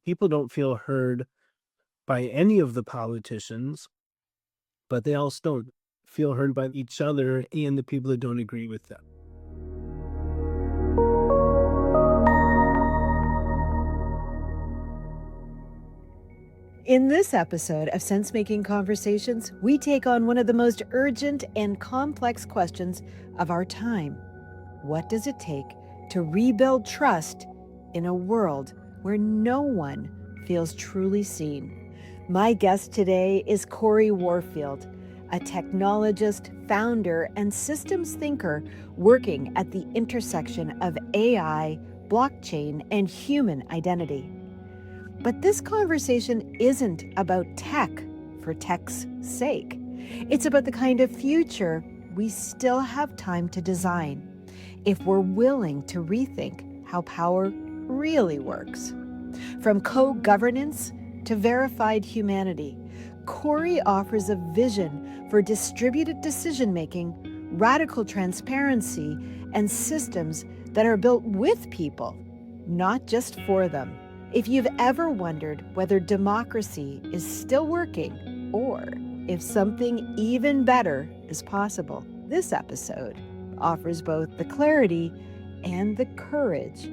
people don't feel heard by any of the politicians, but they also don't feel heard by each other and the people that don't agree with them. In this episode of Sense Making Conversations, we take on one of the most urgent and complex questions of our time. What does it take to rebuild trust in a world where no one feels truly seen? My guest today is Cory Warfield, a technologist, founder, and systems thinker working at the intersection of AI, blockchain, and human identity. But this conversation isn't about tech for tech's sake. It's about the kind of future we still have time to design if we're willing to rethink how power really works. From co-governance to verified humanity, Cory offers a vision for distributed decision-making, radical transparency, and systems that are built with people, not just for them. If you've ever wondered whether democracy is still working or if something even better is possible, this episode offers both the clarity and the courage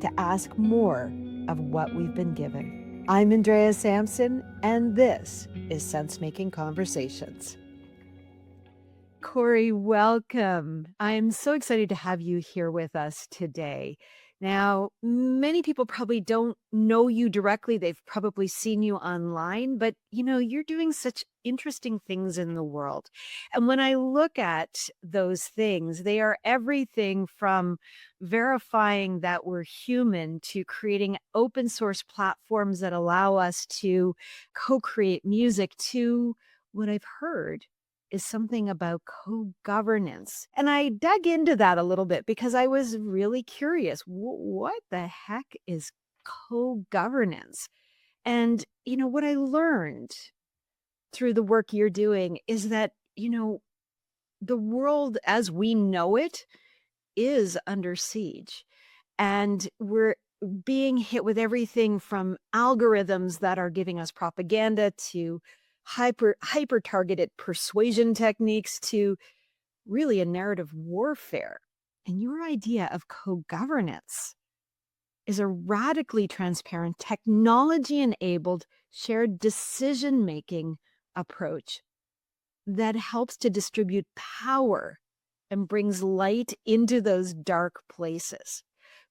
to ask more of what we've been given. I'm Andrea Sampson, and this is Sense Making Conversations. Cory, welcome. I'm so excited to have you here with us today. Now, many people probably don't know you directly. They've probably seen you online, but you're doing such interesting things in the world. And when I look at those things, they are everything from verifying that we're human to creating open source platforms that allow us to co-create music to what I've heard is something about co-governance. And I dug into that a little bit because I was really curious. What the heck is co-governance? And, what I learned through the work you're doing is that, the world as we know it is under siege. And we're being hit with everything from algorithms that are giving us propaganda to hyper targeted persuasion techniques to really a narrative warfare. And your idea of co-governance is a radically transparent, technology enabled shared decision making approach that helps to distribute power and brings light into those dark places.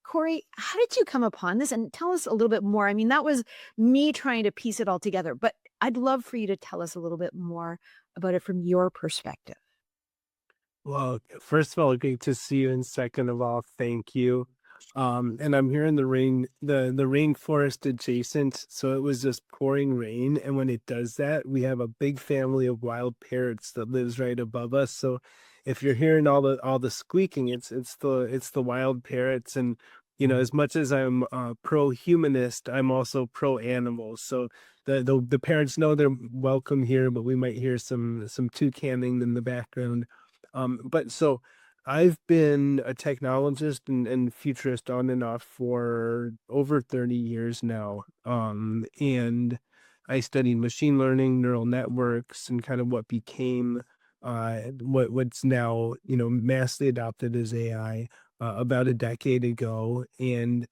Cory, how did you come upon this? And tell us a little bit more. I mean, that was me trying to piece it all together, but I'd love for you to tell us a little bit more about it from your perspective. Well, first of all, great to see you. And second of all, thank you. And I'm here in the rainforest adjacent. So it was just pouring rain. And when it does that, we have a big family of wild parrots that lives right above us. So if you're hearing all the squeaking, it's the wild parrots. And as much as I'm pro-humanist, I'm also pro-animals. So the parents know they're welcome here, but we might hear some toucaning in the background. But so I've been a technologist and futurist on and off for over 30 years now. And I studied machine learning, neural networks, and kind of what became what's now, massively adopted as AI about a decade ago. And,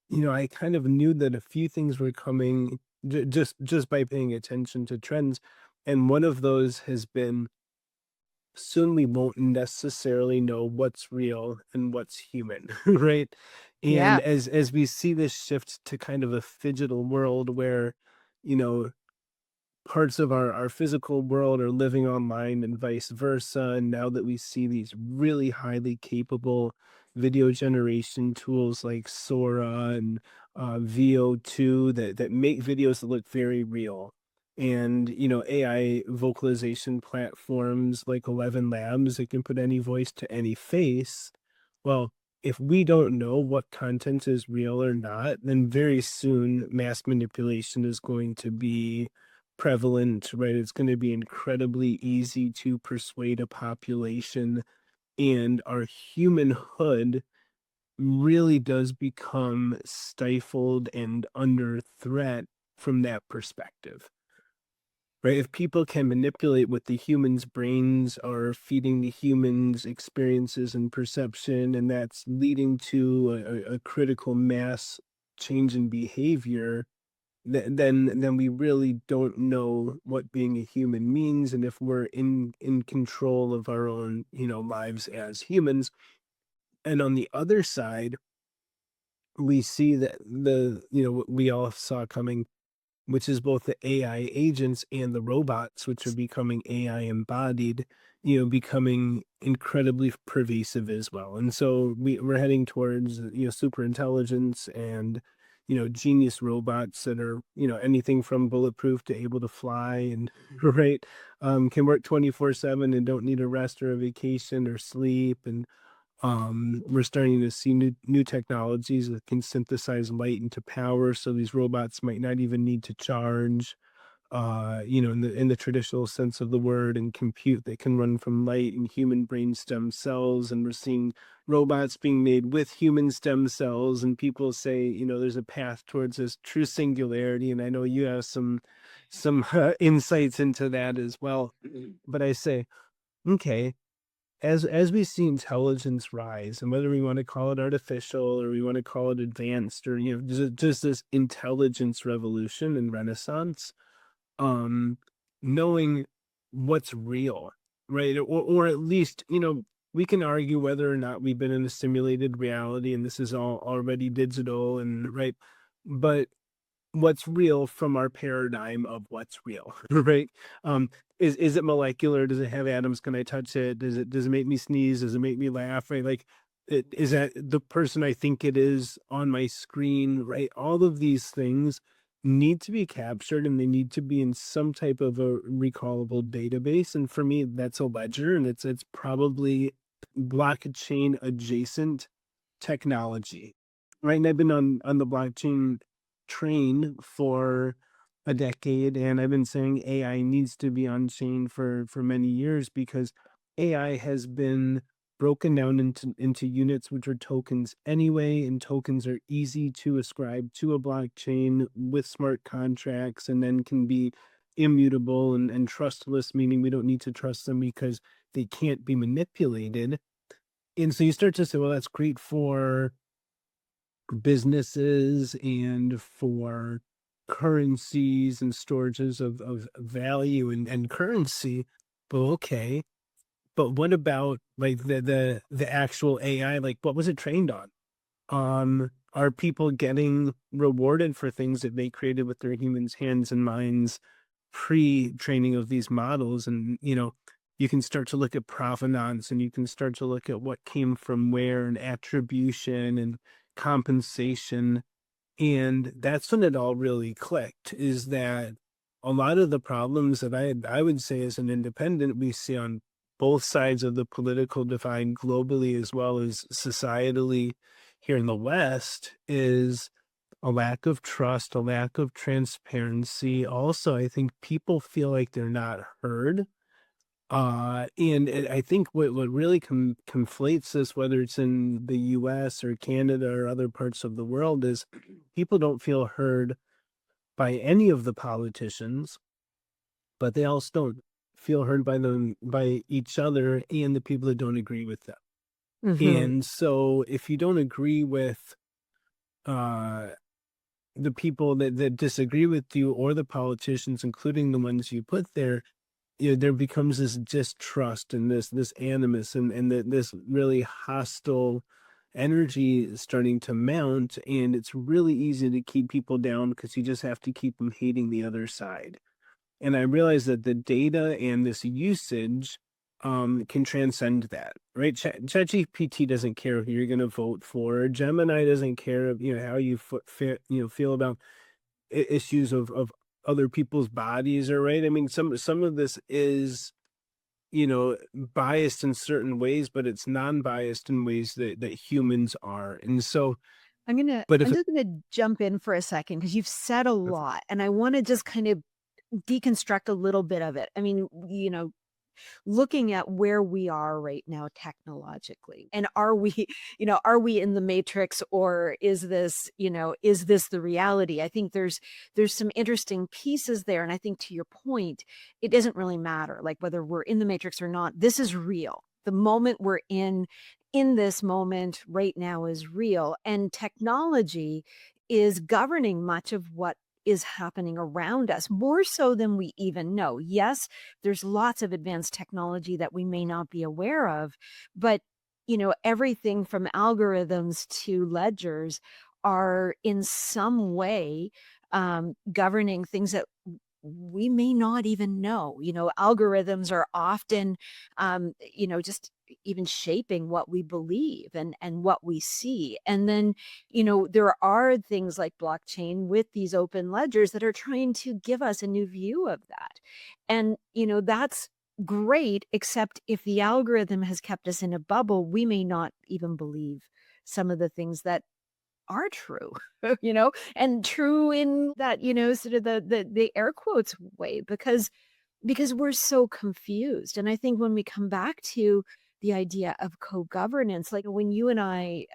I kind of knew that a few things were coming just by paying attention to trends. And one of those has been soon we won't necessarily know what's real and what's human, right? And Yeah. as we see this shift to kind of a phygital world where, you know, parts of our physical world are living online and vice versa. And now that we see these really highly capable video generation tools like Sora and VO2 that make videos that look very real. And, AI vocalization platforms like 11 Labs that can put any voice to any face. Well, if we don't know what content is real or not, then very soon mass manipulation is going to be prevalent, right? It's going to be incredibly easy to persuade a population, and our humanhood really does become stifled and under threat from that perspective. Right? If people can manipulate what the humans' brains are feeding the humans' experiences and perception, and that's leading to a critical mass change in behavior, then we really don't know what being a human means, and if we're in control of our own, lives as humans. And on the other side, we see that what we all saw coming, which is both the AI agents and the robots, which are becoming AI embodied, becoming incredibly pervasive as well. And so we're heading towards, super intelligence and, genius robots that are, anything from bulletproof to able to fly and, right, can work 24/7 and don't need a rest or a vacation or sleep. And we're starting to see new technologies that can synthesize light into power, so these robots might not even need to charge, in the traditional sense of the word, and compute. They can run from light and human brain stem cells, and we're seeing robots being made with human stem cells. And people say, there's a path towards this true singularity, and I know you have some insights into that as well. But I say, okay, as we see intelligence rise, and whether we want to call it artificial or we want to call it advanced, or just this intelligence revolution and renaissance, um knowing what's real, right, or at least, we can argue whether or not we've been in a simulated reality and this is all already digital, and right, but what's real from our paradigm of what's real, right? Is it molecular? Does it have atoms? Can I touch it? Does it make me sneeze? Does it make me laugh? Right? Like, is that the person I think it is on my screen? Right? All of these things need to be captured, and they need to be in some type of a recallable database. And for me, that's a ledger, and it's probably blockchain adjacent technology, right? And I've been on the blockchain train for a decade, and I've been saying AI needs to be on chain for many years, because AI has been broken down into units which are tokens anyway, and tokens are easy to ascribe to a blockchain with smart contracts, and then can be immutable and trustless, meaning we don't need to trust them because they can't be manipulated. And so you start to say, well, that's great for businesses and for currencies and storages of value and currency. But okay, but what about like the actual AI? Like, what was it trained on? Are people getting rewarded for things that they created with their humans' hands and minds pre-training of these models? And you can start to look at provenance, and you can start to look at what came from where, and attribution and compensation. And that's when it all really clicked, is that a lot of the problems that I would say as an independent we see on both sides of the political divide globally as well as societally here in the West is a lack of trust, a lack of transparency. Also, I think people feel like they're not heard. I think what really conflates this, whether it's in the US or Canada or other parts of the world, is people don't feel heard by any of the politicians, but they also don't feel heard by them, by each other and the people that don't agree with them. Mhm. And so if you don't agree with uh the people that disagree with you, or the politicians, including the ones you put there, there becomes this distrust and this animus, and this really hostile energy starting to mount. And it's really easy to keep people down because you just have to keep them hating the other side. And I realize that the data and this usage can transcend that, right? ChatGPT doesn't care who you're going to vote for. Gemini doesn't care, how you feel about issues of other people's bodies, or right. I mean, some of this is, biased in certain ways, but it's non-biased in ways that humans are. And so, but I'm if just gonna jump in for a second because 'cause you've said a lot, and I wanna just kind of deconstruct a little bit of it. I mean, looking at where we are right now technologically. And are we, are we in the matrix, or is this, is this the reality? I think there's some interesting pieces there. And I think, to your point, it doesn't really matter like whether we're in the matrix or not. This is real. The moment we're in this moment right now is real. And technology is governing much of what is happening around us, more so than we even know. Yes, there's lots of advanced technology that we may not be aware of, but everything from algorithms to ledgers are in some way governing things that we may not even know. Algorithms are often, just even shaping what we believe and what we see. And then, there are things like blockchain with these open ledgers that are trying to give us a new view of that. And, that's great, except if the algorithm has kept us in a bubble, we may not even believe some of the things that are true, and true in that, sort of the air quotes way, because we're so confused. And I think when we come back to the idea of co-governance, like when you and I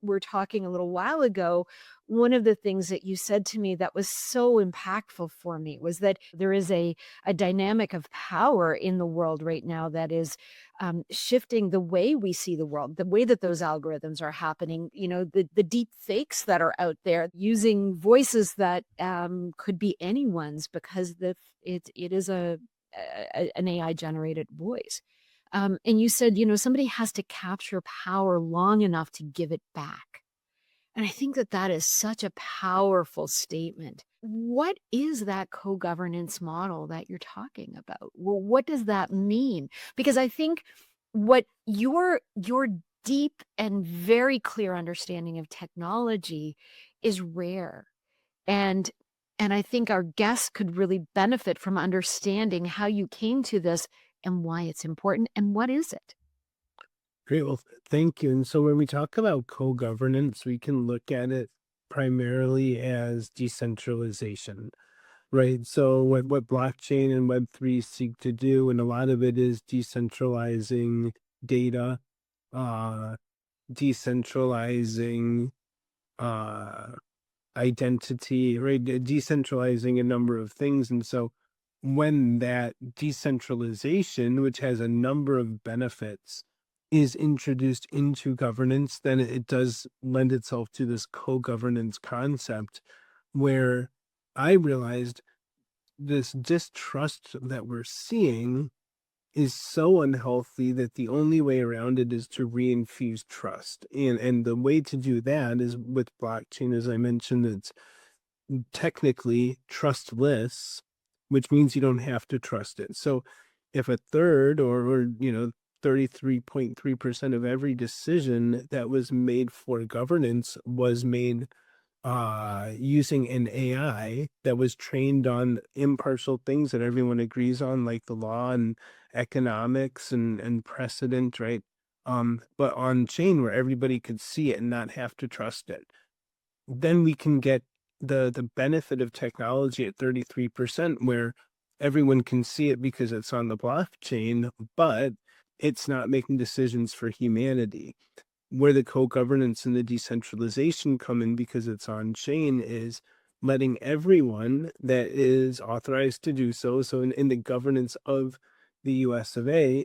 were talking a little while ago, one of the things that you said to me that was so impactful for me was that there is a dynamic of power in the world right now that is shifting the way we see the world, the way that those algorithms are happening, the deep fakes that are out there using voices that could be anyone's, because it is an AI generated voice. And you said, somebody has to capture power long enough to give it back. And I think that that is such a powerful statement. What is that co-governance model that you're talking about? Well, what does that mean? Because I think what your deep and very clear understanding of technology is rare. And and I think our guests could really benefit from understanding how you came to this and why it's important and what is it? Great. Well, thank you. And so when we talk about co-governance, we can look at it primarily as decentralization, right? So what blockchain and Web3 seek to do, and a lot of it is decentralizing data, uh, decentralizing uh identity, right? Decentralizing a number of things. And so when that decentralization, which has a number of benefits, is introduced into governance, then it does lend itself to this co-governance concept where I realized this distrust that we're seeing is so unhealthy that the only way around it is to reinfuse trust. And the way to do that is with blockchain, as I mentioned, it's technically trustless, which means you don't have to trust it. So if a third or 33.3% of every decision that was made for governance was made using an AI that was trained on impartial things that everyone agrees on, like the law and economics and precedent, right? But on chain where everybody could see it and not have to trust it, then we can get the benefit of technology at 33%, where everyone can see it because it's on the blockchain, but it's not making decisions for humanity. Where the co-governance and the decentralization come in because it's on chain is letting everyone that is authorized to do so. So in the governance of the US of A,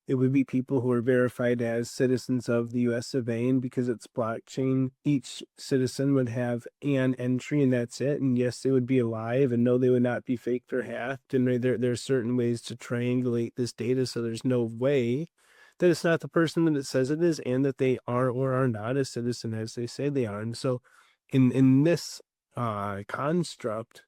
it would be people who are verified as citizens of the US of A, and because it's blockchain, each citizen would have an entry and that's it. And yes, they would be alive, and no, they would not be faked or hacked. And there are certain ways to triangulate this data, so there's no way that it's not the person that it says it is, and that they are or are not a citizen as they say they are. And so in this construct,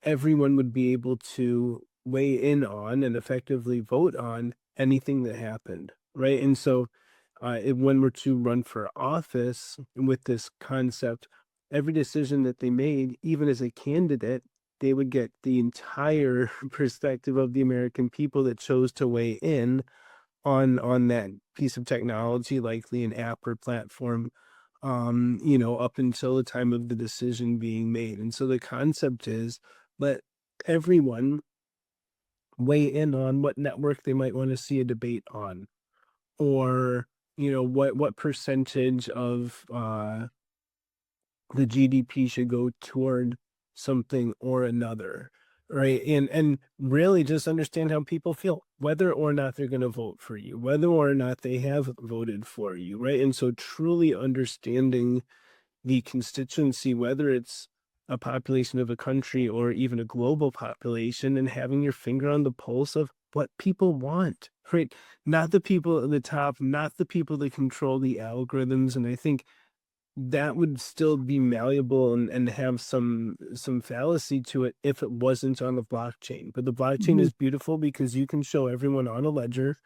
everyone would be able to weigh in on and effectively vote on anything that happened, right? And so, when we're to run for office with this concept, every decision that they made, even as a candidate, they would get the entire perspective of the American people that chose to weigh in on that piece of technology, likely an app or platform, up until the time of the decision being made. And so the concept is let everyone weigh in on what network they might want to see a debate on, or what percentage of the GDP should go toward something or another, right? And really just understand how people feel, whether or not they're going to vote for you, whether or not they have voted for you, right? And so truly understanding the constituency, whether it's a population of a country or even a global population, and having your finger on the pulse of what people want, right? Not the people at the top, not the people that control the algorithms. And I think that would still be malleable and have some fallacy to it if it wasn't on the blockchain. But the blockchain Mhm. is beautiful because you can show everyone on a ledger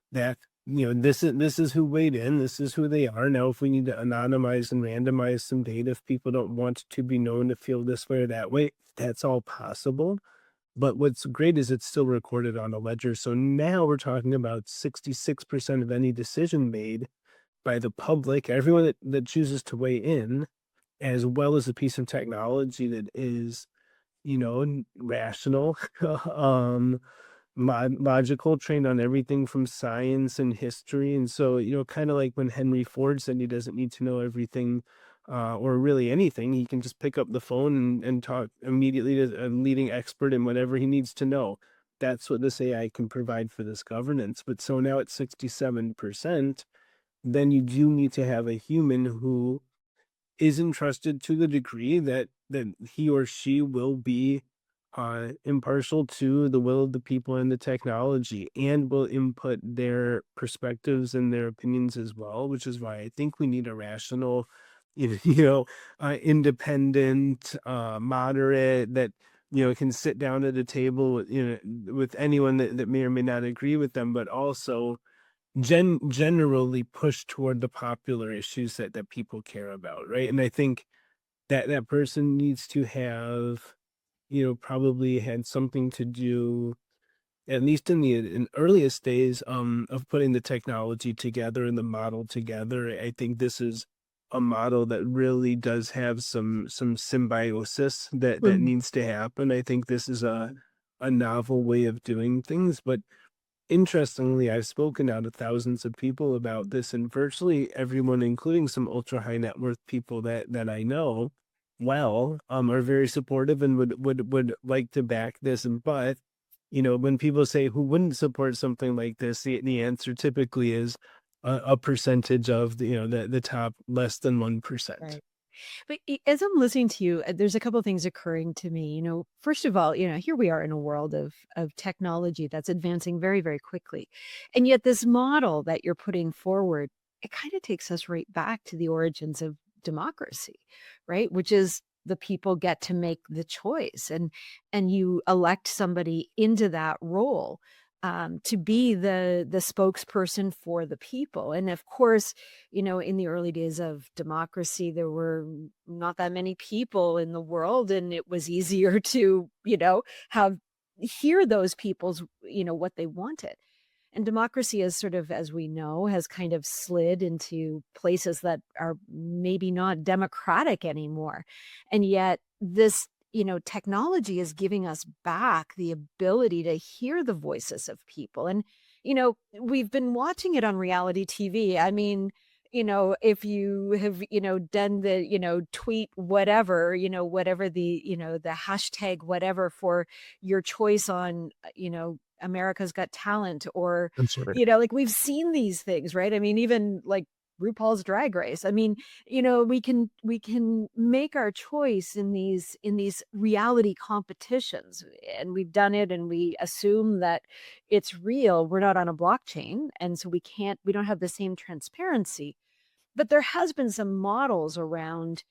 that this is who weighed in, this is who they are. Now if we need to anonymize and randomize some data, if people don't want to be known to feel this way or that way, that's all possible. But what's great is it's still recorded on a ledger. So now we're talking about 66% of any decision made by the public, everyone that chooses to weigh in, as well as a piece of technology that is, rational, um, logical, trained on everything from science and history. And so, kind of like when Henry Ford said he doesn't need to know everything, or really anything. He can just pick up the phone and talk immediately to a leading expert in whatever he needs to know. That's what this AI can provide for this governance. But so now it's 67%, then you do need to have a human who is entrusted to the degree that he or she will be impartial to the will of the people and the technology, and will input their perspectives and their opinions as well, which is why I think we need a rational, independent, moderate, that can sit down at a table with with anyone that may or may not agree with them, but also generally push toward the popular issues that people care about, right? And I think that person needs to have, probably had something to do, at least in earliest days, of putting the technology together and the model together. I think this is a model that really does have some symbiosis that Mhm. needs to happen. I think this is a novel way of doing things, but interestingly, I've spoken now to thousands of people about this, and virtually everyone, including some ultra high net worth people that I know well, are very supportive and would like to back this. And but when people say who wouldn't support something like this, the answer typically is a percentage of the top less than 1%. Right. But as I'm listening to you, there's a couple of things occurring to me. First of all, here we are in a world of technology that's advancing very, very quickly, and yet this model that you're putting forward, it kind of takes us right back to the origins of democracy, right? Which is the people get to make the choice, and you elect somebody into that role. To be the spokesperson for the people. And of course, in the early days of democracy, there were not that many people in the world, and it was easier to, have hear those people's, what they wanted. And democracy is sort of, as we know, has kind of slid into places that are maybe not democratic anymore. And yet this, technology is giving us back the ability to hear the voices of people. And, we've been watching it on reality TV. I mean, if you have, done the, tweet whatever, whatever the, the hashtag whatever for your choice on, America's Got Talent, or, That's right. like we've seen these things, right? I mean, even like RuPaul's Drag Race. I mean, we can make our choice in these reality competitions, and we've done it, and we assume that it's real. We're not on a blockchain, and so we don't have the same transparency. But there has been some models around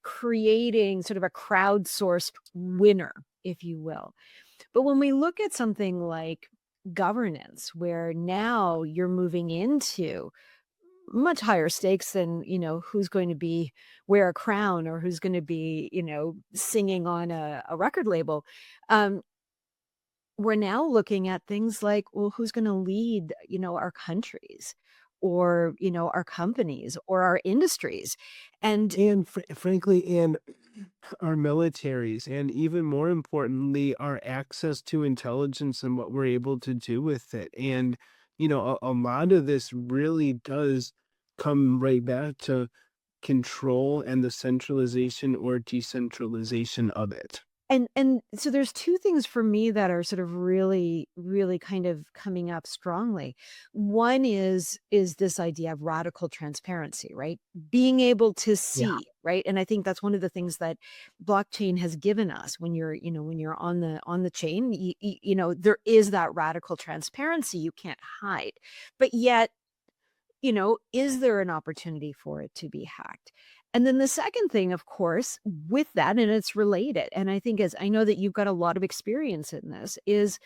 creating sort of a crowdsourced winner, if you will. But when we look at something like governance, where now you're moving into much higher stakes than, who's going to be wear a crown, or who's going to be, singing on a record label. Um, we're now looking at things like, well, who's going to lead, our countries? or, our companies or our industries. And And frankly, and our militaries, and even more importantly, our access to intelligence and what we're able to do with it. And, a lot of this really does come right back to control and the centralization or decentralization of it. and so there's 2 things for me that are sort of really, really kind of coming up strongly. One is this idea of radical transparency, right? Being able to Yeah. see, right? And I think that's one of the things that blockchain has given us when you're on the chain, there is that radical transparency you can't hide. But yet, is there an opportunity for it to be hacked? And then the second thing, of course, with that, and it's related, and I think as I know that you've got a lot of experience in this, is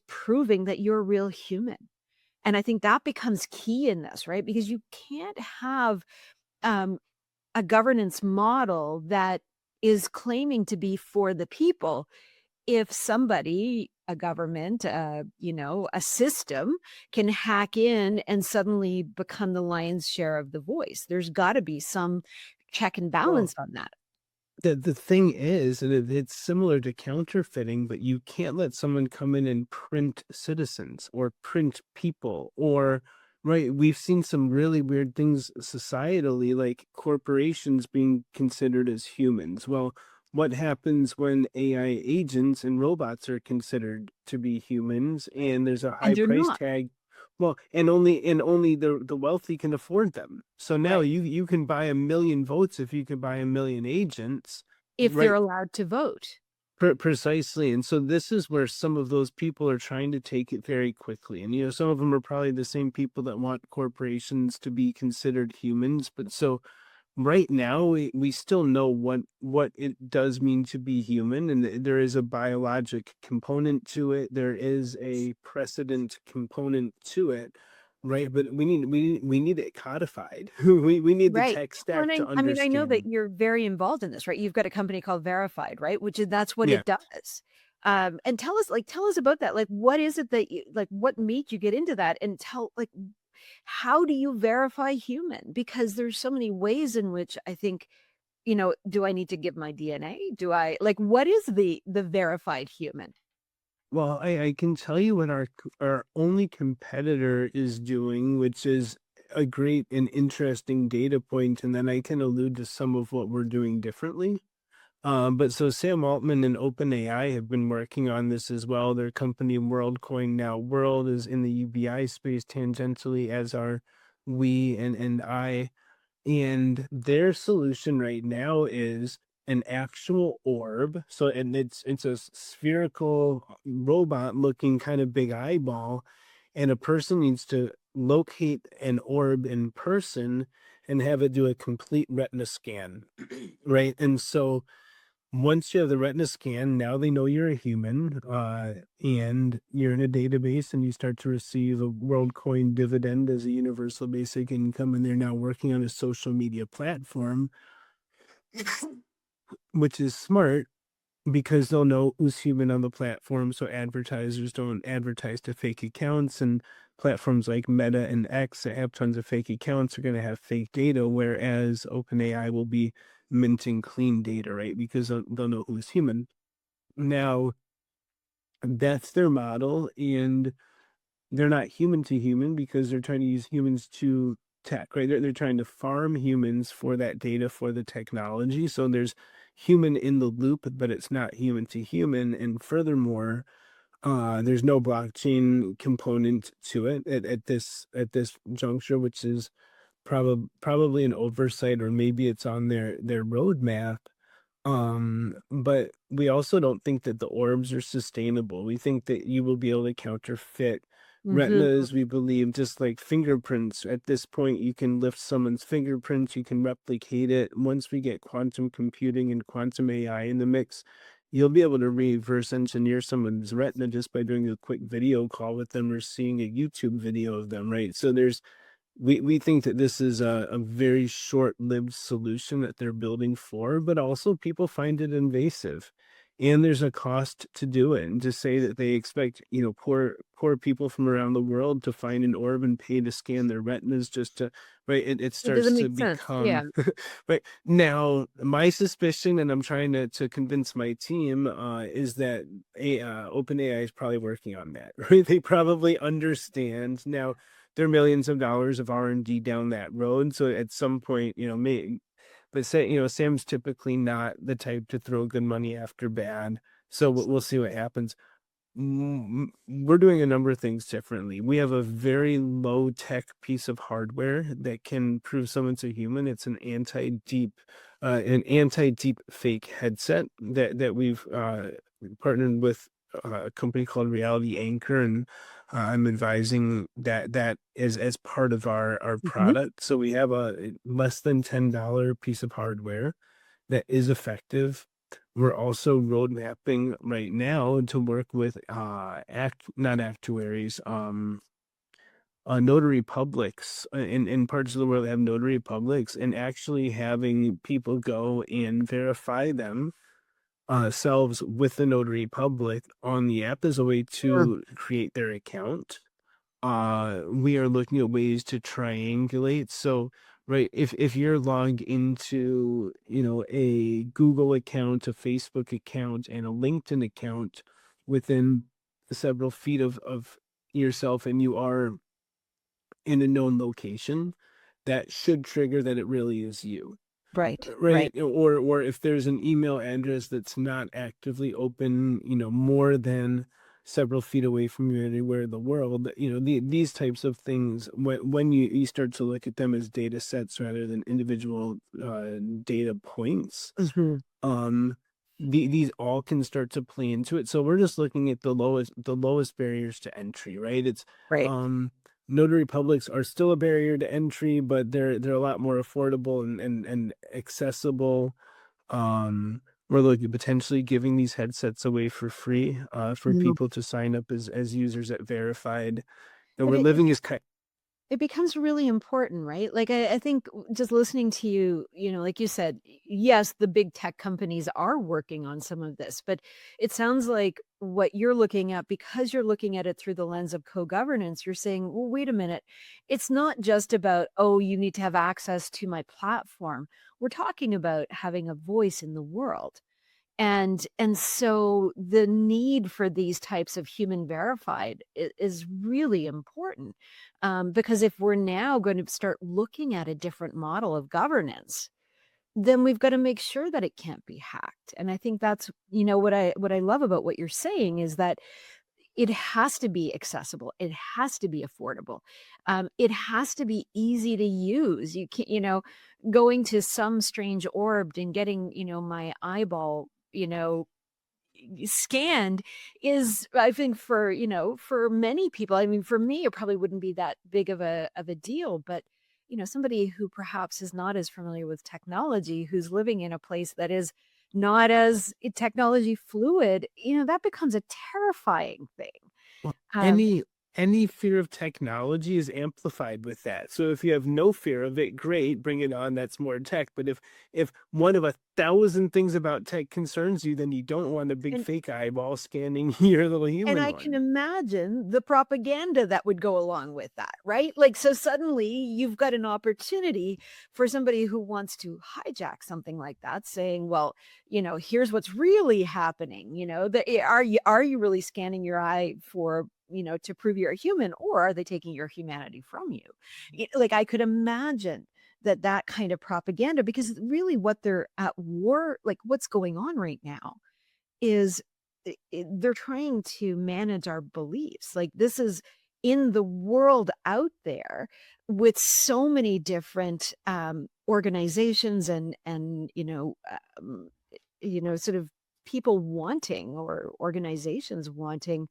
proving that you're a real human. And I think that becomes key in this, right? Because you can't have um, a governance model that is claiming to be for the people if somebody, a government, a system can hack in and suddenly become the lion's share of the voice. There's gotta be some check and Well, balance on that. the thing is, and it's similar to counterfeiting, but you can't let someone come in and print citizens or print people or right. We've seen some really weird things societally, like corporations being considered as humans. Well, what happens when AI agents and robots are considered to be humans and there's a And high they're price not. tag? Well, and only the wealthy can afford them. So now Right. you can buy 1,000,000 votes if you could buy 1,000,000 agents, If they're right? allowed to vote. Precisely, and so this is where some of those people are trying to take it very quickly, and, some of them are probably the same people that want corporations to be considered humans, but so right now, we still know what it does mean to be human, and there is a biologic component to it. There is a precedent component to it, right? But we need it codified. We need the Right. tech Well, and stack to I mean, I know that understand. you're very involved in this, right? You've got a company called Verified, right? Which is that's what Yeah. it does. And tell us about that. Like, what is it that what made you get into that? And how do you verify human? Because there's so many ways in which I think, do I need to give my DNA? Do I what is the verified human? Well, I can tell you what our only competitor is doing, which is a great and interesting data point, and then I can allude to some of what we're doing differently. But so Sam Altman and OpenAI have been working on this as well. Their company WorldCoin now World is in the UBI space tangentially, as are we and I. And their solution right now is an actual orb. So and it's a spherical robot looking kind of big eyeball, and a person needs to locate an orb in person and have it do a complete retina scan. Right. And so once you have the retina scan, now they know you're a human, and you're in a database, and you start to receive a WorldCoin dividend as a universal basic income. And they're now working on a social media platform, which is smart because they'll know who's human on the platform. So advertisers don't advertise to fake accounts, and platforms like Meta and X that have tons of fake accounts are going to have fake data, whereas OpenAI will be minting clean data, right? Because they'll know who's human. Now, that's their model, and they're not human to human because they're trying to use humans to tech, right? They're trying to farm humans for that data for the technology. So there's human in the loop, but it's not human to human. And furthermore, there's no blockchain component to it at this juncture, which is probably an oversight, or maybe it's on their roadmap. But we also don't think that the orbs are sustainable. We think that you will be able to counterfeit Mhm. retinas. We believe just like fingerprints, at this point, you can lift someone's fingerprints, you can replicate it. Once we get quantum computing and quantum AI in the mix, you'll be able to reverse engineer someone's retina just by doing a quick video call with them or seeing a YouTube video of them, right? So we think that this is a very short-lived solution that they're building for, but also people find it invasive. and there's a cost to do it. And to say that they expect, poor people from around the world to find an orb and pay to scan their retinas just to, right? It It starts doesn't to make sense. Yeah. become, right now. My suspicion, and I'm trying to convince my team, is that OpenAI is probably working on that. Right? They probably understand now. There are millions of dollars of R&D down that road. So at some point, but Sam's typically not the type to throw good money after bad. So we'll see what happens. We're doing a number of things differently. We have a very low tech piece of hardware that can prove someone's a human. It's an anti-deep fake headset that we've partnered with a company called Reality Anchor, and I'm advising that as part of our Mhm. product. So we have a less than $10 piece of hardware that is effective. We're also road mapping right now to work with not actuaries, notary publics in parts of the world that have notary publics, and actually having people go and verify them selves with the notary public on the app as a way Sure. to create their account. We are looking at ways to triangulate. So, right, if you're logged into, a Google account, a Facebook account, and a LinkedIn account within several feet of yourself, and you are in a known location, that should trigger that it really is you. Right. Right, Right. or if there's an email address that's not actively open, more than several feet away from you anywhere in the world, these types of things, when you start to look at them as data sets rather than individual data points, Mhm. um these all can start to play into it. So we're just looking at the lowest barriers to entry, right? It's Right. um notary publics are still a barrier to entry, but they're a lot more affordable and accessible. um we're looking at potentially giving these headsets away for free for No. people to sign up as users at verified. And But we're living as kind. it becomes really important, right? Like, I think just listening to you, like you said, yes, the big tech companies are working on some of this, but it sounds like what you're looking at, because you're looking at it through the lens of co-governance, you're saying, well, wait a minute. It's not just about, oh, you need to have access to my platform. We're talking about having a voice in the world. And so the need for these types of human verified is really important, because if we're now going to start looking at a different model of governance, then we've got to make sure that it can't be hacked. And I think that's, what I love about what you're saying is that it has to be accessible. It has to be affordable. It has to be easy to use. You can't, going to some strange orb and getting, my eyeball, scanned is, I think, for many people, I mean, for me, it probably wouldn't be that big of a deal, but, somebody who perhaps is not as familiar with technology, who's living in a place that is not as technology fluid, that becomes a terrifying thing. Well, Um, any fear of technology is amplified with that. So if you have no fear of it, great, bring it on. That's more tech. But if one of 1,000 things about tech concerns you, then you don't want a big and fake eyeball scanning your little And human I can one. imagine the propaganda that would go along with that, right? Like, so suddenly you've got an opportunity for somebody who wants to hijack something like that, saying, well, here's what's really happening. Are you really scanning your eye for, to prove you're a human, or are they taking your humanity from you? Like, I could imagine that kind of propaganda, because really what they're at war, like what's going on right now is they're trying to manage our beliefs. Like, this is in the world out there with so many different organizations and sort of people wanting, or organizations wanting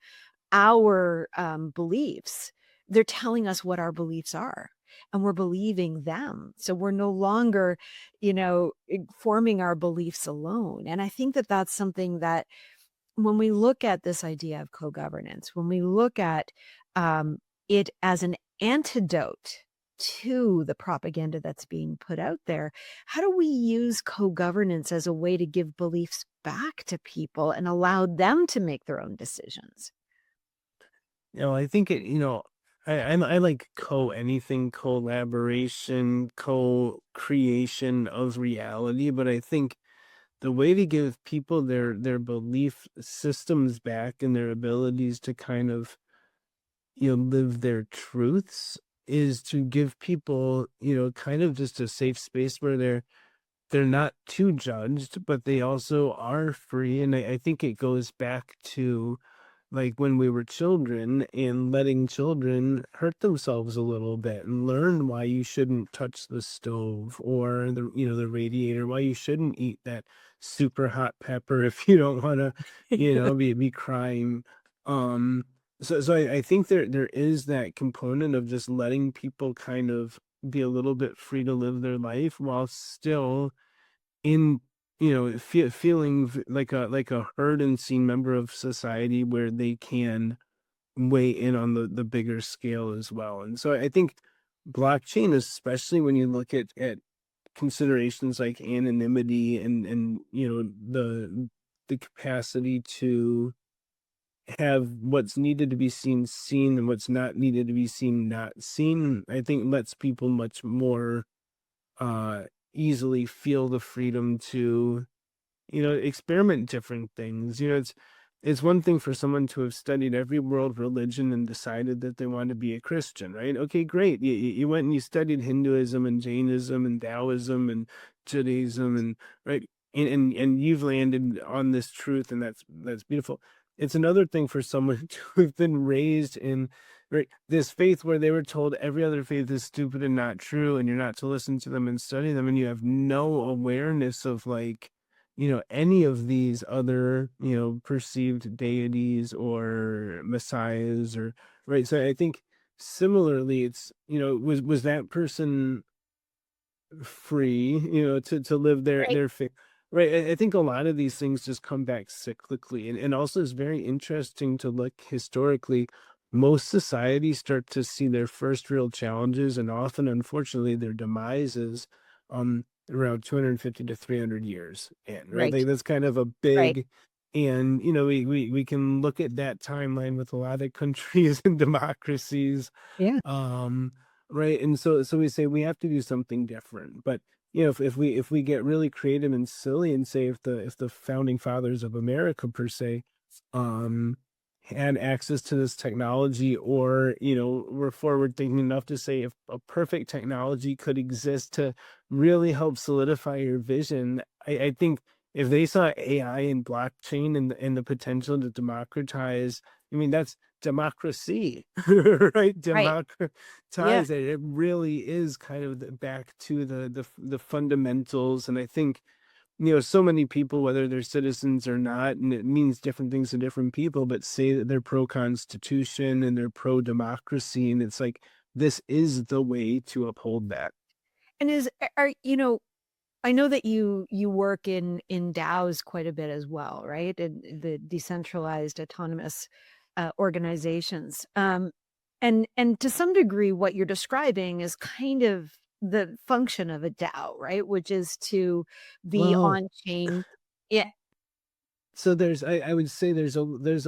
our beliefs. They're telling us what our beliefs are, and we're believing them. So we're no longer, forming our beliefs alone. And I think that that's something that, when we look at this idea of co-governance, when we look at it as an antidote, to the propaganda that's being put out there. How do we use co-governance as a way to give beliefs back to people and allow them to make their own decisions? I think I like anything collaboration, co-creation of reality, but I think the way to give people their belief systems back and their abilities to kind of live their truths is to give people kind of just a safe space where they're not too judged, but they also are free. And I think it goes back to like when we were children and letting children hurt themselves a little bit and learn why you shouldn't touch the stove or the radiator, why you shouldn't eat that super hot pepper if you don't want to be crying. Um so so I think there is that component of just letting people kind of be a little bit free to live their life while still in feeling like a heard and seen member of society where they can weigh in on the bigger scale as well. And so I think blockchain, especially when you look at considerations like anonymity and the capacity to have what's needed to be seen and what's not needed to be seen not seen, I think lets people much more uh easily feel the freedom to experiment different things. It's one thing for someone to have studied every world religion and decided that they want to be a Christian, right? Okay, great. You went and you studied Hinduism and Jainism and Taoism and Judaism and right, and you've landed on this truth, and that's beautiful. It's another thing for someone to have been raised in right this faith where they were told every other faith is stupid and not true, and you're not to listen to them and study them, and you have no awareness of like any of these other, perceived deities or messiahs or right. So I think similarly, it's, was that person free, to live Right. their faith. Right. I think a lot of these things just come back cyclically. And also it's very interesting to look historically. Most societies start to see their first real challenges and often, unfortunately, their demises around 250 to 300 years in, right? Right. Like that's kind of a Right. big and we can look at that timeline with a lot of countries and democracies Yeah. um, right, and so we say we have to do something different, but, if we get really creative and silly and say if the founding fathers of America per se, um, had access to this technology or, were forward thinking enough to say if a perfect technology could exist to really help solidify your vision, I think if they saw AI and blockchain and the potential to democratize, I mean, that's democracy, right? Right. Yeah. Democratize it. It really is kind of back to the fundamentals. And I think, so many people, whether they're citizens or not, and it means different things to different people, but say that they're pro constitution and they're pro democracy. And it's like, this is the way to uphold that. And are I know that you work in DAOs quite a bit as well, right? And the decentralized autonomous organizations. And to some degree, what you're describing is kind of the function of a DAO, right? Which is to be Well, on chain. Yeah. so I would say there's a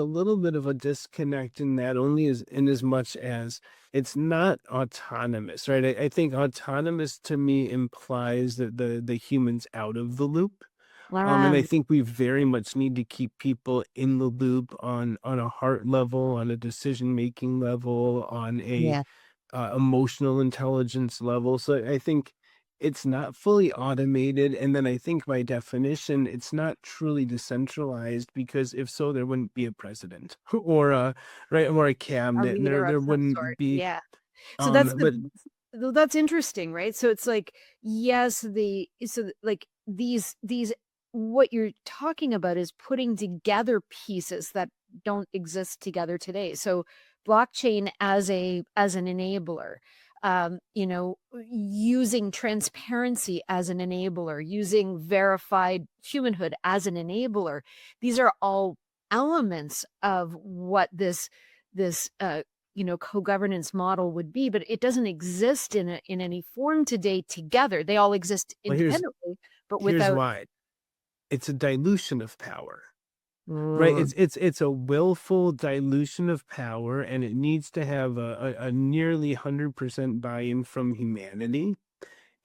little bit of a disconnect in that only as in as much as it's not autonomous, right? I think autonomous to me implies that the human's out of the loop. And I Um, think we very much need to keep people in the loop on a heart level, on a decision making level, on a yeah. emotional intelligence level. So I think it's not fully automated. And then I think by definition, it's not truly decentralized because if so, there wouldn't be a president or a right or a A cabinet, and leader of there some sort. wouldn't be Yeah. So that's but though that's interesting, right? So it's like, yes, like these what you're talking about is putting together pieces that don't exist together today. So blockchain as an enabler, using transparency as an enabler, using verified humanhood as an enabler. These are all elements of what this co-governance model would be, but it doesn't exist in any form today together. They all exist Well, independently, but here's without. why. It's a dilution of power. Right, Mm, it's a willful dilution of power, and it needs to have a nearly 100% buy-in from humanity,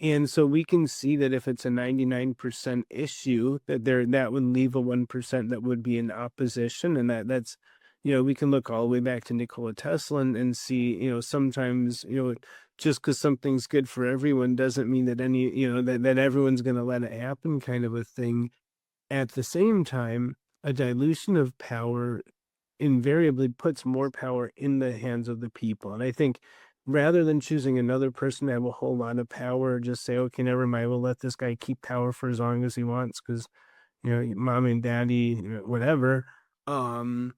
and so we can see that if it's a 99% issue, that would leave a 1% that would be in opposition, and that's we can look all the way back to Nikola Tesla and see, sometimes, just because something's good for everyone doesn't mean that that everyone's gonna let it happen kind of a thing. At the same time, a dilution of power invariably puts more power in the hands of the people. And I think rather than choosing another person to have a whole lot of power, just say, okay, never mind, we'll let this guy keep power for as long as he wants because, mom and daddy, whatever. Um,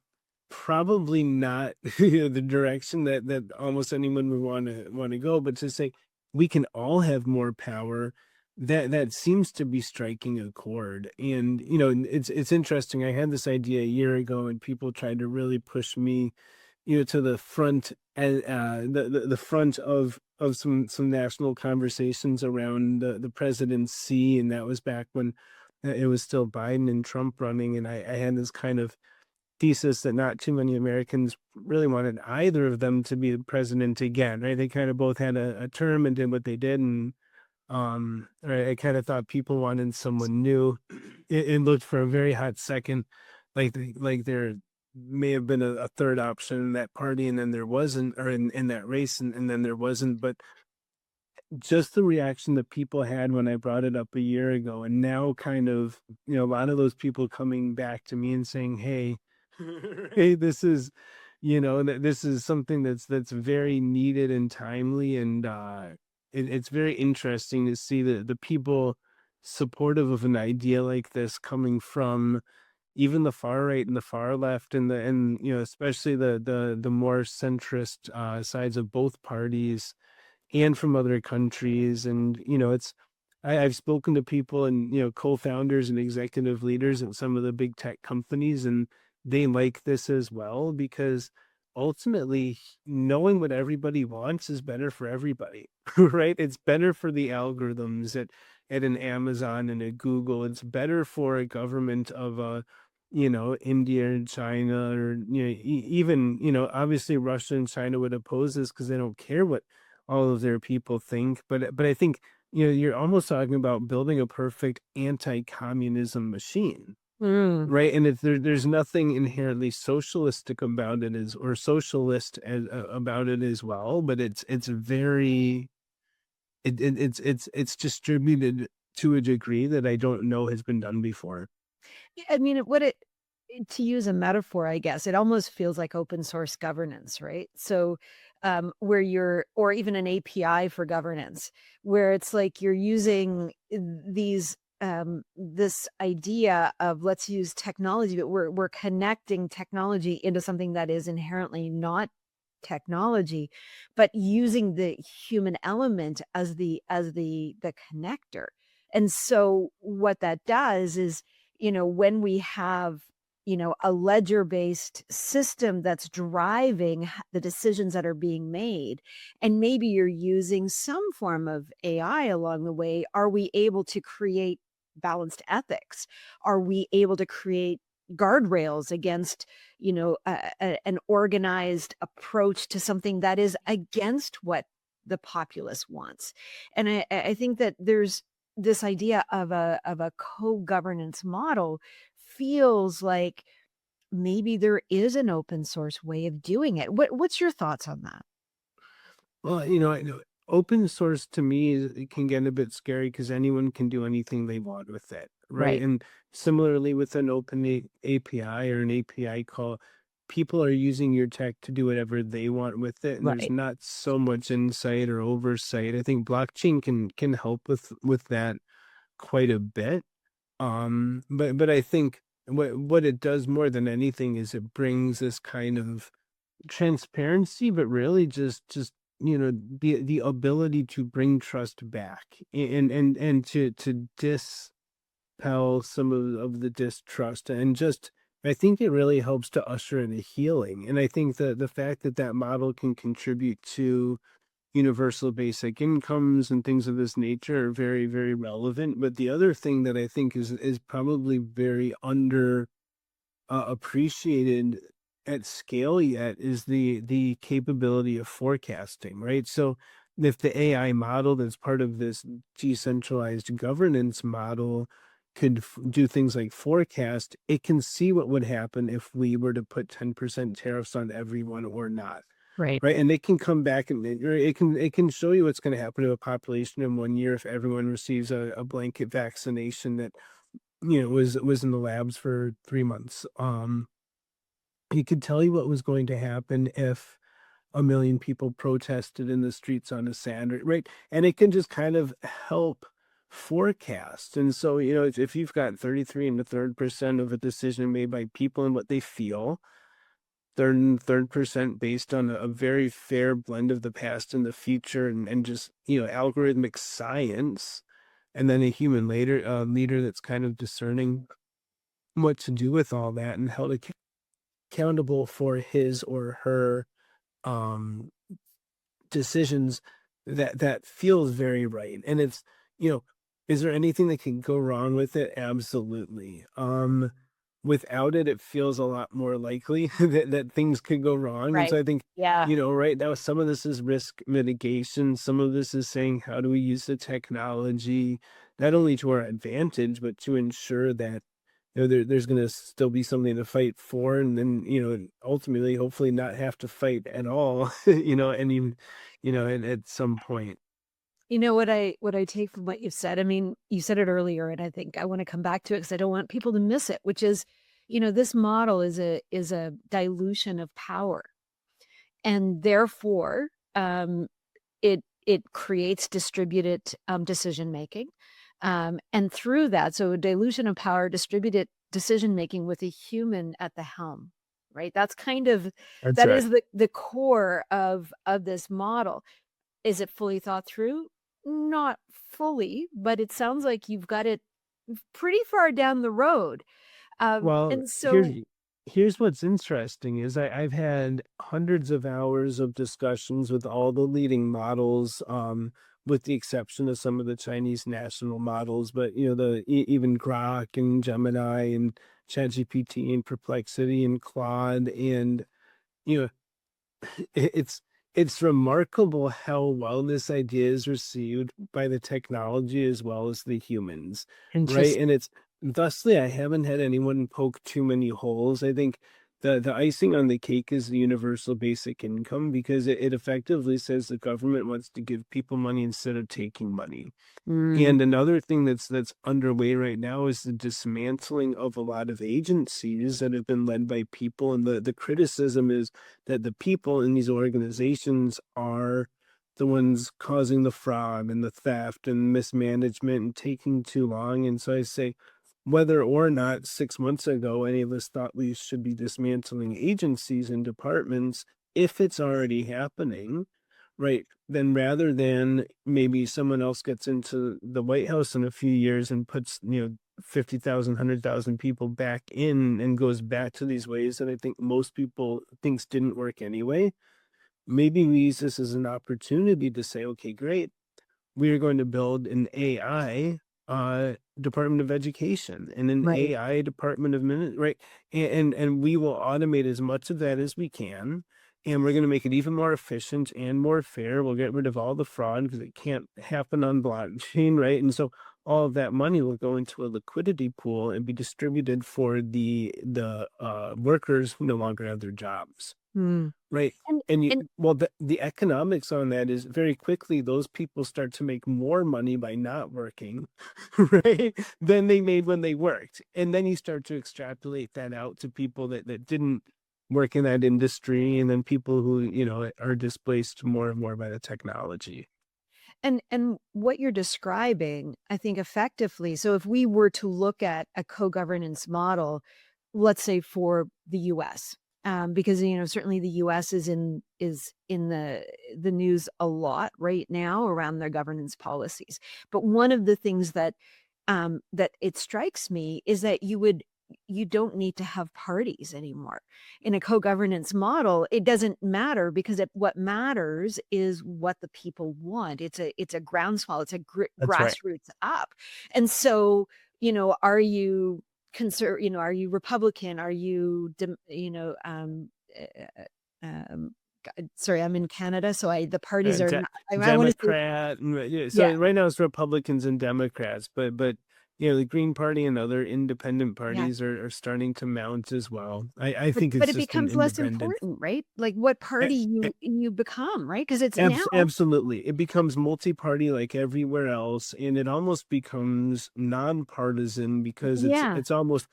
Probably not the direction that almost anyone would want to go, but to say we can all have more power, that seems to be striking a chord. And it's interesting. I had this idea a year ago, and people tried to really push me, to the front and the front of some national conversations around the presidency, and that was back when it was still Biden and Trump running, and I had this kind of thesis that not too many Americans really wanted either of them to be the president again, right? They kind of both had a term and did what they did, and right, I kind of thought people wanted someone new. It looked for a very hot second like there may have been a third option in that party, and then there wasn't, or in that race, and then there wasn't. But just the reaction that people had when I brought it up a year ago, and now kind of, a lot of those people coming back to me and saying, "Hey, hey, this is something that's very needed and timely," and it's very interesting to see the people supportive of an idea like this coming from even the far right and the far left, and especially the more centrist sides of both parties and from other countries. And I've spoken to people and co-founders and executive leaders at some of the big tech companies, and they like this as well because ultimately knowing what everybody wants is better for everybody. Right, it's better for the algorithms at an Amazon and a Google. It's better for a government of India and China, or even obviously Russia and China would oppose this because they don't care what all of their people think. But I think you're almost talking about building a perfect anti-communism machine, mm. right? And there's nothing inherently socialistic about it, as or socialist about it as well. But it's very it's distributed to a degree that I don't know has been done before. Yeah, I mean, to use a metaphor, I guess, it almost feels like open source governance, right? So, where or even an API for governance, where it's like you're using this idea of let's use technology, but we're connecting technology into something that is inherently not technology, but using the human element as the connector. And so what that does is, when we have, a ledger-based system that's driving the decisions that are being made, and maybe you're using some form of AI along the way, are we able to create balanced ethics? Are we able to create guardrails against, an organized approach to something that is against what the populace wants? And I think that there's this idea of a co-governance model feels like maybe there is an open source way of doing it. What's your thoughts on that? Well, I know open source to me it can get a bit scary because anyone can do anything they want with it, right? Right. And similarly with an open API or an API call, people are using your tech to do whatever they want with it, and there's Right. not so much insight or oversight. I think blockchain can help with that quite a bit. But I think what it does more than anything is it brings this kind of transparency, but really just the ability to bring trust back, and to dispel some of the distrust, and just I think it really helps to usher in a healing, and I think that the fact that that model can contribute to universal basic incomes and things of this nature are very, very relevant. But the other thing that I think is probably very under appreciated at scale yet is the capability of forecasting, right? So if the AI model that's part of this decentralized governance model could do things like forecast, it can see what would happen if we were to put 10% tariffs on everyone or not. Right. Right, and it can come back and it can show you what's gonna happen to a population in 1 year if everyone receives a blanket vaccination that, was in the labs for 3 months. It could tell you what was going to happen if 1,000,000 people protested in the streets on a Saturday, right? And it can just kind of help forecast. And so, if you've got 33 and a third percent of a decision made by people and what they feel, third percent based on a very fair blend of the past and the future and just, algorithmic science, and then a human leader that's kind of discerning what to do with all that and held accountable for his or her um decisions, that feels very right. And it's, you know, is there anything that can go wrong with it? Absolutely. Without it, it feels a lot more likely that things could go wrong. And Right. so I think, Yeah. right now, some of this is risk mitigation. Some of this is saying, how do we use the technology, not only to our advantage, but to ensure that there's going to still be something to fight for, and then ultimately, hopefully, not have to fight at all. And even at some point. You know what I take from what you said, I mean, you said it earlier, and I think I wanna come back to it because I don't want people to miss it, which is, this model is a dilution of power, and therefore, it creates distributed, decision making, and through that, so a dilution of power, distributed decision making with a human at the helm, right? That's That right. is the core of this model. Is it fully thought through? Not fully, but it sounds like you've got it pretty far down the road. Well, And here's so here's what's interesting is I've had hundreds of hours of discussions with all the leading models, with the exception of some of the Chinese national models, but even Grok and Gemini and ChatGPT and Perplexity and Claude, and you know it's it's remarkable how well this idea is received by the technology as well as the humans, right? interest And it's thusly I haven't had anyone poke too many holes. I think the icing on the cake is the universal basic income because it effectively says the government wants to give people money instead of taking money. Mm, And another thing that's underway right now is the dismantling of a lot of agencies that have been led by people. And the criticism is that the people in these organizations are the ones causing the fraud and the theft and mismanagement and taking too long. And so I say, whether or not 6 months ago any of us thought we should be dismantling agencies and departments, if it's already happening, right, then rather than maybe someone else gets into the White House in a few years and puts, 50,000, 100,000 people back in and goes back to these ways that I think most people thinks didn't work anyway. Maybe we use this as an opportunity to say, okay, great, we are going to build an AI Department of Education and an right. AI Department of right, and we will automate as much of that as we can, and we're going to make it even more efficient and more fair. We'll get rid of all the fraud because it can't happen on blockchain, right? And so all of that money will go into a liquidity pool and be distributed for the workers who no longer have their jobs. Mm. Right, And and and the economics on that is very quickly those people start to make more money by not working, right, than they made when they worked, and then you start to extrapolate that out to people that didn't work in that industry, and then people who, are displaced more and more by the technology. and what you're describing, I think effectively, so if we were to look at a co-governance model, let's say for the US, because certainly the US is in the news a lot right now around their governance policies. But one of the things that it strikes me is that you don't need to have parties anymore. In a co-governance model, it doesn't matter because what matters is what the people want. It's a groundswell, it's a That's right. grassroots up. And so, are you are you Republican? Are you, uh, um, sorry, I'm in Canada, so the parties are De not, I want to say, Democrat, yeah, yeah, so right now it's Republicans and Democrats, but, the Green Party and other independent yeah. parties are starting to mount as well. I think But it's it just an becomes less independent. important, right? Like what party you become, right? Because it's now, Absolutely. It becomes multi-party like everywhere else, and it almost becomes nonpartisan because yeah, it's almost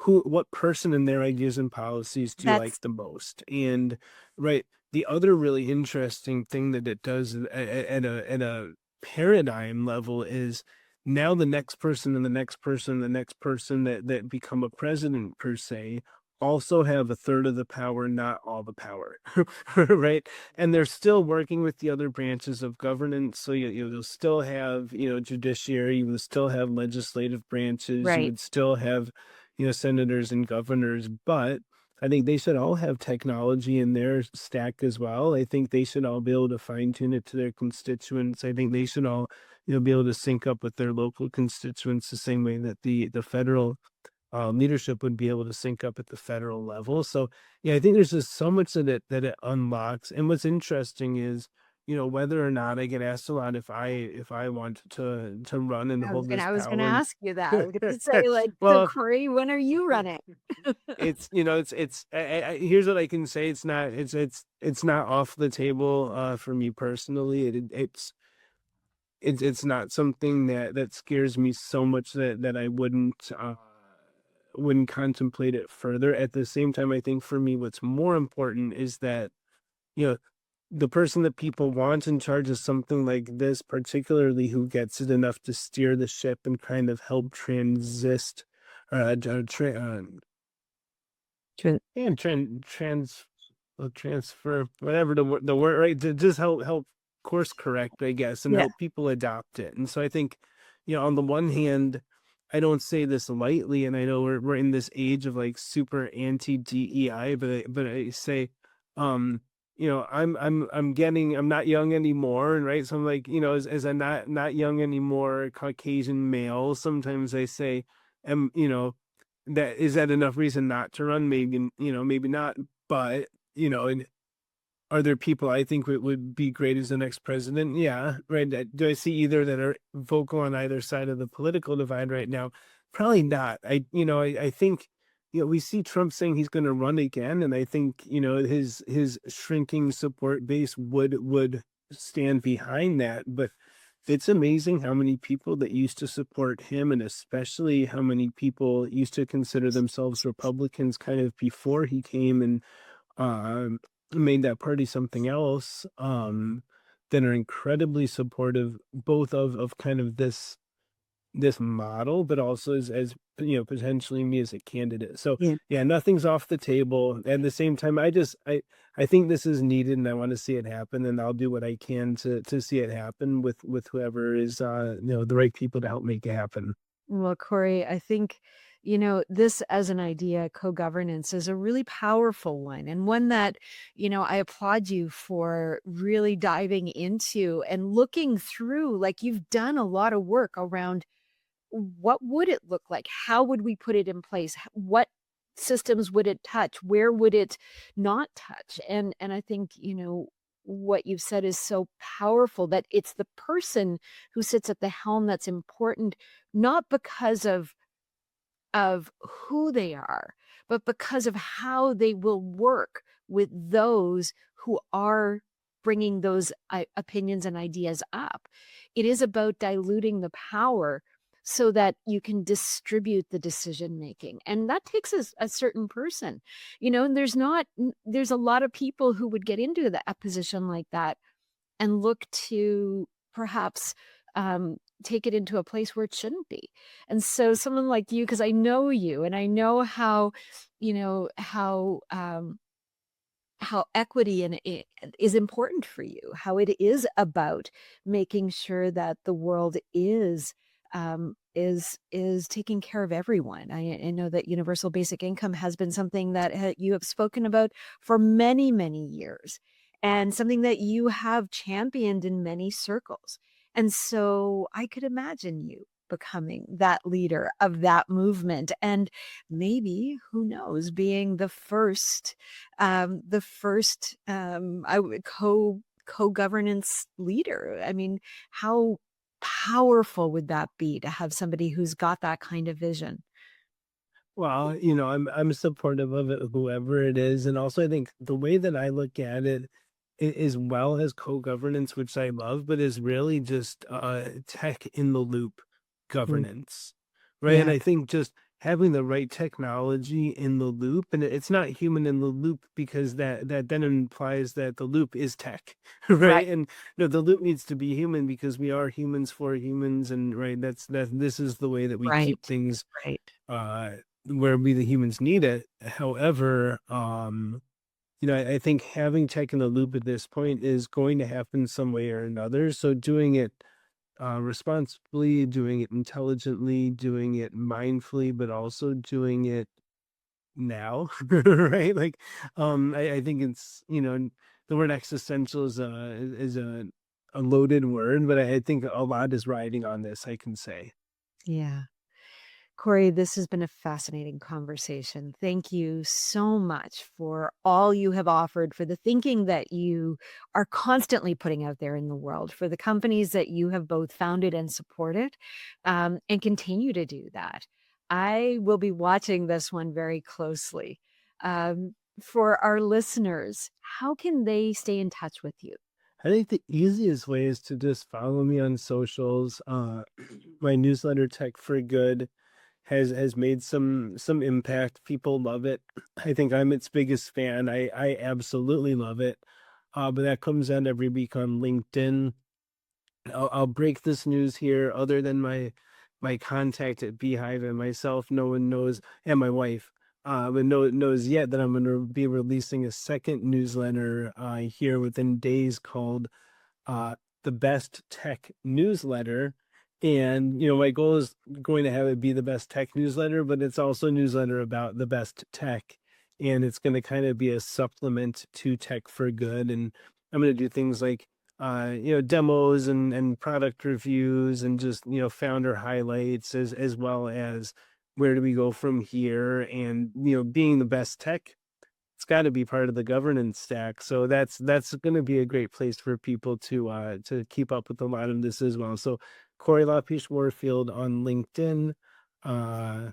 what person and their ideas and policies do you that's like the most? And right, the other really interesting thing that it does at a paradigm level is now the next person and the next person, the next person that become a president per se also have a third of the power, not all the power. Right? And they're still working with the other branches of governance. So you'll still have, judiciary, you will still have legislative branches, you right. would still have, senators and governors, but I think they should all have technology in their stack as well. I think they should all be able to fine tune it to their constituents. I think they should all, be able to sync up with their local constituents the same way that the federal leadership would be able to sync up at the federal level. So yeah, I think there's just so much that it unlocks. And what's interesting is, whether or not I get asked a lot if I want to run and hold this I was gonna power. ask you that. I was gonna say, like, "So, Well, Cory, when are you running?" it's here's what I can say. It's not off the table for me personally. It's not something that scares me so much that I wouldn't contemplate it further. At the same time, I think for me, what's more important is that, you know, the person that people want in charge of something like this, particularly who gets it enough to steer the ship and kind of help transist, True. and transfer whatever the word, right, to just help course correct, I guess, and Yeah. help people adopt it. And so I think, on the one hand, I don't say this lightly, and I know we're in this age of like super anti DEI, but I say, um, I'm not young anymore, and right, so I'm like, as a not young anymore Caucasian male, sometimes I say, am that enough reason not to run? Maybe, maybe not. But, and are there people I think would be great as the next president? Yeah, right. Do I see either that are vocal on either side of the political divide right now? Probably not. I think, we see Trump saying he's going to run again, and I think, his shrinking support base would stand behind that. But it's amazing how many people that used to support him, and especially how many people used to consider themselves Republicans kind of before he came and made that party something else, that are incredibly supportive both of kind of this model, but also as potentially me as a candidate. So Yeah. yeah, nothing's off the table. At the same time, I think this is needed, and I want to see it happen, and I'll do what I can to see it happen with whoever is the right people to help make it happen. Well, Corey, I think, this as an idea, co-governance is a really powerful one and one that, I applaud you for really diving into and looking through. Like you've done a lot of work around what would it look like? How would we put it in place? What systems would it touch? Where would it not touch? And I think, what you've said is so powerful that it's the person who sits at the helm that's important, not because of who they are, but because of how they will work with those who are bringing those opinions and ideas up. It is about diluting the power so that you can distribute the decision making. And that takes a certain person, and there's a lot of people who would get into a position like that and look to perhaps take it into a place where it shouldn't be. And so someone like you, because I know you and I know how, you know, how equity in it is important for you, how it is about making sure that the world is is taking care of everyone. I know that universal basic income has been something that you have spoken about for many, many years, and something that you have championed in many circles. And so I could imagine you becoming that leader of that movement, and maybe, who knows, being I would co-governance leader. I mean, how powerful would that be to have somebody who's got that kind of vision? Well, I'm supportive of it, whoever it is, and also I think the way that I look at it, as well as co-governance, which I love, but is really just tech in the loop Mm, governance, right? And yeah, I think just having the right technology in the loop, and it's not human in the loop because that then implies that the loop is tech, right, right? And no, the loop needs to be human because we are humans for humans, and right, this is the way that we keep right, things right. uh where we the humans need it. However, I think having tech in the loop at this point is going to happen some way or another. So doing it responsibly, doing it intelligently, doing it mindfully, but also doing it now, right? Like, I think it's the word existential is a loaded word, but I think a lot is riding on this. I can say. Yeah. Corey, this has been a fascinating conversation. Thank you so much for all you have offered, for the thinking that you are constantly putting out there in the world, for the companies that you have both founded and supported, and continue to do that. I will be watching this one very closely. For our listeners, how can they stay in touch with you? I think the easiest way is to just follow me on socials. My newsletter, Tech for Good, has made some impact. People love it. I think I'm its biggest fan. I absolutely love it. But that comes out every week on LinkedIn. I'll break this news here. Other than my contact at Beehive and myself, no one knows, and my wife, but no one knows yet that I'm going to be releasing a second newsletter here within days called uh, the best tech newsletter. And, my goal is going to have it be the best tech newsletter, but it's also a newsletter about the best tech. And it's going to kind of be a supplement to Tech for Good. And I'm going to do things like, demos and product reviews and just, founder highlights as well as where do we go from here. And, being the best tech, it's got to be part of the governance stack. So that's going to be a great place for people to keep up with a lot of this as well. So Cory Lopes-Warfield on LinkedIn. Uh,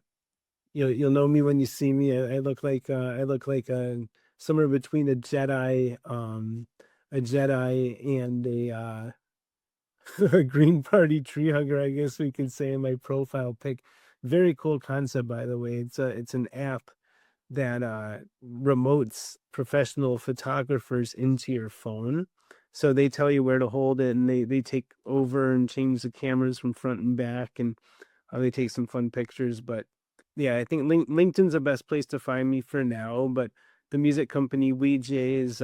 you'll know me when you see me. I look like somewhere between a Jedi and a Green Party tree hugger. I guess we can say in my profile pic. Very cool concept, by the way. It's an app that remotes professional photographers into your phone. So they tell you where to hold it, and they take over and change the cameras from front and back, and they take some fun pictures. But yeah, I think LinkedIn's the best place to find me for now. But the music company Weejay is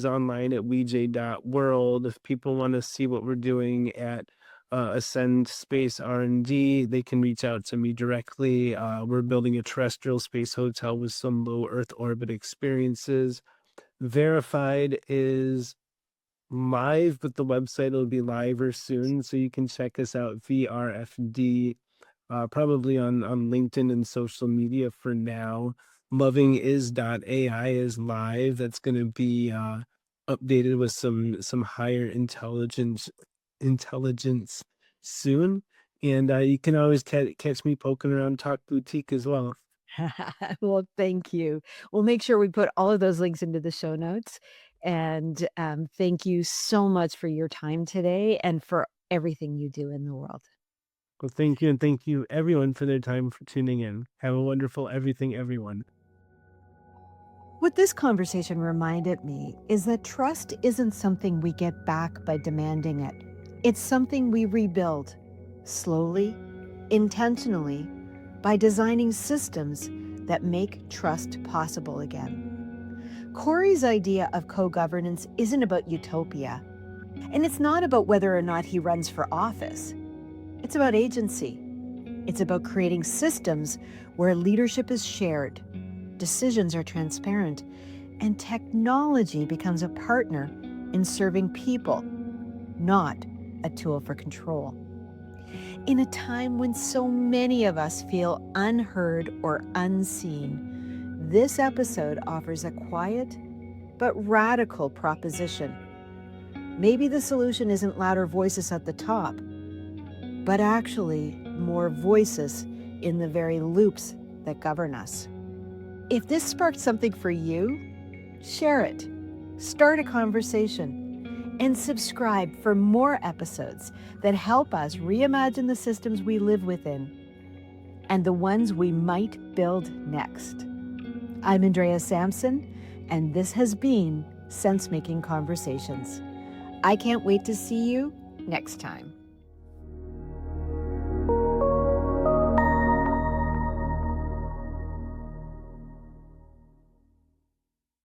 online at weejay.world. If people want to see what we're doing at Ascend Space R&D, they can reach out to me directly. We're building a terrestrial space hotel with some low Earth orbit experiences. Verified is live, but the website will be live soon, so you can check us out, VRFD, probably on LinkedIn and social media for now. Lovingis.ai is live. That's going to be updated with some higher intelligence soon. And you can always catch me poking around Talk Boutique as well. Well, thank you. We'll make sure we put all of those links into the show notes. And thank you so much for your time today and for everything you do in the world. Well, thank you, and thank you everyone for their time for tuning in. Have a wonderful everything, everyone. What this conversation reminded me is that trust isn't something we get back by demanding it. It's something we rebuild slowly, intentionally, by designing systems that make trust possible again. Corey's idea of co governance isn't about utopia, and it's not about whether or not he runs for office. It's about agency. It's about creating systems where leadership is shared, decisions are transparent, and technology becomes a partner in serving people, not a tool for control. In a time when so many of us feel unheard or unseen, this episode offers a quiet but radical proposition. Maybe the solution isn't louder voices at the top, but actually more voices in the very loops that govern us. If this sparked something for you, share it, start a conversation, and subscribe for more episodes that help us reimagine the systems we live within and the ones we might build next. I'm Andrea Sampson, and this has been Sense Making Conversations. I can't wait to see you next time.